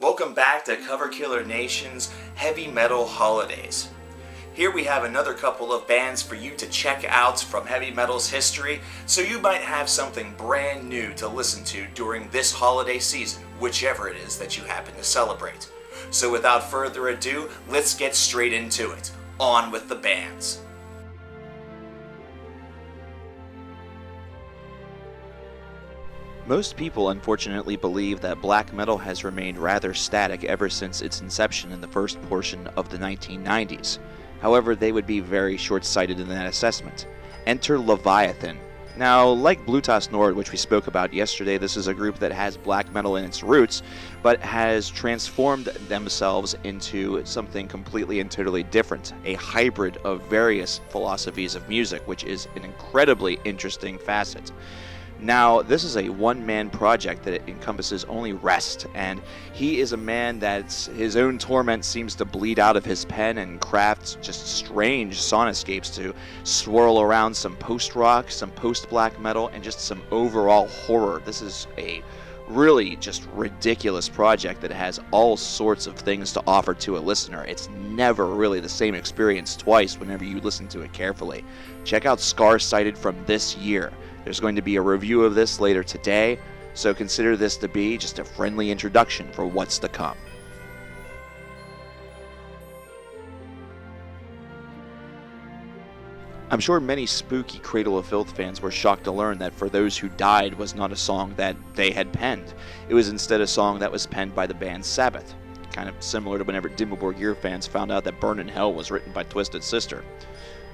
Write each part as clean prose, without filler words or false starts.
Welcome back to Cover Killer Nation's Heavy Metal Holidays. Here we have another couple of bands for you to check out from heavy metal's history, so you might have something brand new to listen to during this holiday season, whichever it is that you happen to celebrate. So without further ado, let's get straight into it. On with the bands. Most people unfortunately believe that black metal has remained rather static ever since its inception in the first portion of the 1990s. However, they would be very short-sighted in that assessment. Enter Leviathan. Now, like Blutas Nord, which we spoke about yesterday, this is a group that has black metal in its roots, but has transformed themselves into something completely and totally different, a hybrid of various philosophies of music, which is an incredibly interesting facet. Now, this is a one-man project that encompasses only rest, and he is a man that his own torment seems to bleed out of his pen and crafts just strange soundscapes to swirl around some post-rock, some post-black metal, and just some overall horror. This is a really just ridiculous project that has all sorts of things to offer to a listener. It's never really the same experience twice whenever you listen to it carefully. Check out Scar-Sighted from this year. There's going to be a review of this later today, so consider this to be just a friendly introduction for what's to come. I'm sure many spooky Cradle of Filth fans were shocked to learn that For Those Who Died was not a song that they had penned. It was instead a song that was penned by the band Sabbat. Kind of similar to whenever Dimmu Borgir fans found out that Burn in Hell was written by Twisted Sister.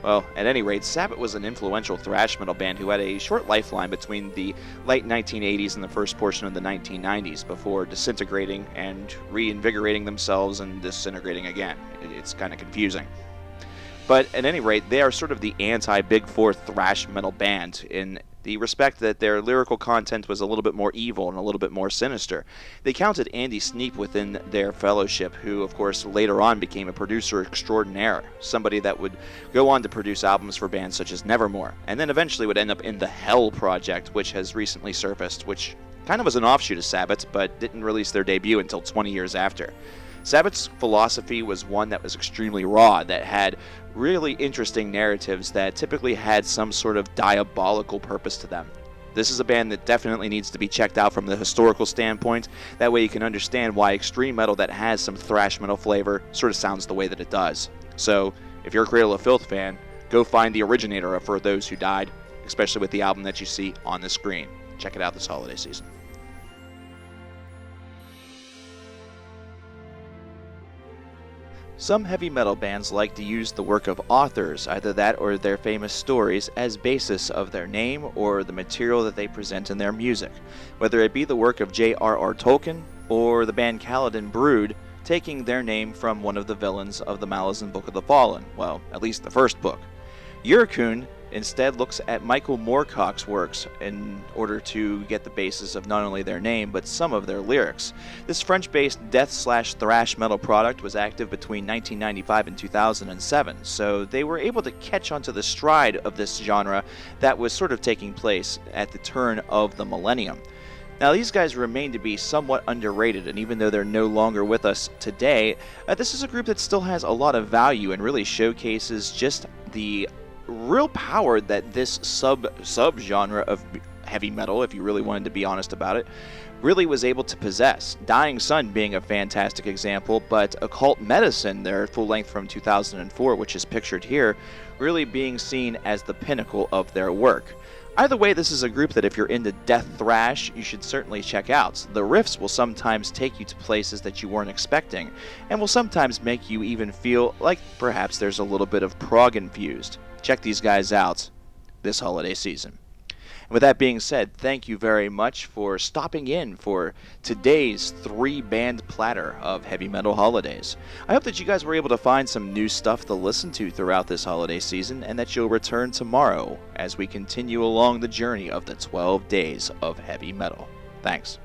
Well, at any rate, Sabbat was an influential thrash metal band who had a short lifeline between the late 1980s and the first portion of the 1990s before disintegrating and reinvigorating themselves and disintegrating again. It's kind of confusing. But at any rate, they are sort of the anti-Big Four thrash metal band in the respect that their lyrical content was a little bit more evil and a little bit more sinister. They counted Andy Sneap within their fellowship, who of course later on became a producer extraordinaire, somebody that would go on to produce albums for bands such as Nevermore, and then eventually would end up in the Hell Project, which has recently surfaced, which kind of was an offshoot of Sabbath, but didn't release their debut until 20 years after. Sabbath's philosophy was one that was extremely raw, that had really interesting narratives that typically had some sort of diabolical purpose to them. This is a band that definitely needs to be checked out from the historical standpoint. That way you can understand why extreme metal that has some thrash metal flavor sort of sounds the way that it does. So, if you're a Cradle of Filth fan, go find the originator of For Those Who Died, especially with the album that you see on the screen. Check it out this holiday season. Some heavy metal bands like to use the work of authors, either that or their famous stories, as basis of their name or the material that they present in their music, whether it be the work of J.R.R. Tolkien or the band Kaladin Brood, taking their name from one of the villains of the Malazan Book of the Fallen, well, at least the first book. Yyrkoon instead looks at Michael Moorcock's works in order to get the basis of not only their name, but some of their lyrics. This French-based death/thrash metal product was active between 1995 and 2007, so they were able to catch onto the stride of this genre that was sort of taking place at the turn of the millennium. Now, these guys remain to be somewhat underrated, and even though they're no longer with us today, this is a group that still has a lot of value and really showcases just the real power that this sub-genre of heavy metal, if you really wanted to be honest about it, really was able to possess. Dying Sun being a fantastic example, but Occult Medicine, their full length from 2004, which is pictured here, really being seen as the pinnacle of their work. Either way, this is a group that if you're into death thrash, you should certainly check out. The riffs will sometimes take you to places that you weren't expecting, and will sometimes make you even feel like perhaps there's a little bit of prog infused. Check these guys out this holiday season. And with that being said, thank you very much for stopping in for today's 3-band platter of heavy metal holidays. I hope that you guys were able to find some new stuff to listen to throughout this holiday season, and that you'll return tomorrow as we continue along the journey of the 12 days of heavy metal. Thanks.